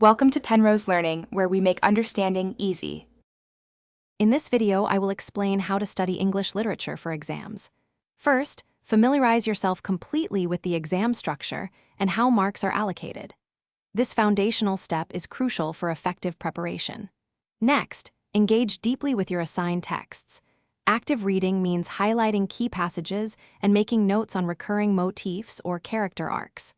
Welcome to Penrose Learning, where we make understanding easy. In this video, I will explain how to study English literature for exams. First, familiarize yourself completely with the exam structure and how marks are allocated. This foundational step is crucial for effective preparation. Next, engage deeply with your assigned texts. Active reading means highlighting key passages and making notes on recurring motifs or character arcs.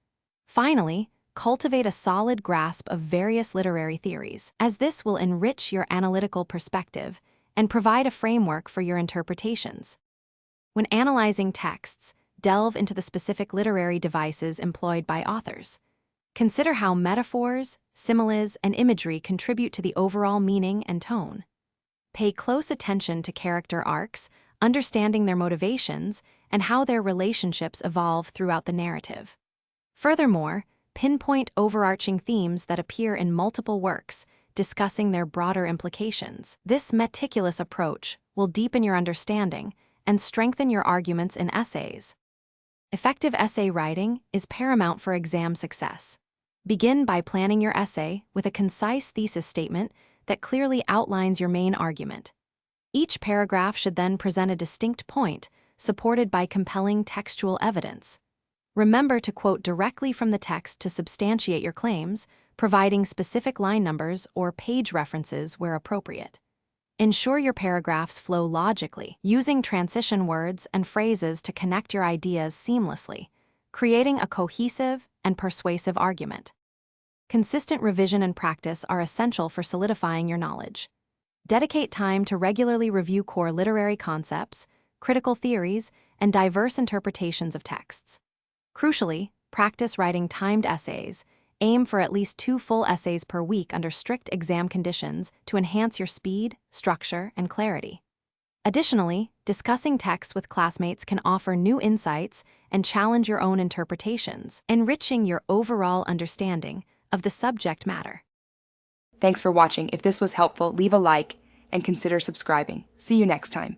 Finally, cultivate a solid grasp of various literary theories, as this will enrich your analytical perspective and provide a framework for your interpretations. When analyzing texts, delve into the specific literary devices employed by authors. Consider how metaphors, similes, and imagery contribute to the overall meaning and tone. Pay close attention to character arcs, understanding their motivations and how their relationships evolve throughout the narrative. Furthermore, pinpoint overarching themes that appear in multiple works, discussing their broader implications. This meticulous approach will deepen your understanding and strengthen your arguments in essays. Effective essay writing is paramount for exam success. Begin by planning your essay with a concise thesis statement that clearly outlines your main argument. Each paragraph should then present a distinct point, supported by compelling textual evidence. Remember to quote directly from the text to substantiate your claims, providing specific line numbers or page references where appropriate. Ensure your paragraphs flow logically, using transition words and phrases to connect your ideas seamlessly, creating a cohesive and persuasive argument. Consistent revision and practice are essential for solidifying your knowledge. Dedicate time to regularly review core literary concepts, critical theories, and diverse interpretations of texts. Crucially, practice writing timed essays. Aim for at least 2 full essays per week under strict exam conditions to enhance your speed, structure, and clarity. Additionally, discussing texts with classmates can offer new insights and challenge your own interpretations, enriching your overall understanding of the subject matter. Thanks for watching. If this was helpful, leave a like and consider subscribing. See you next time.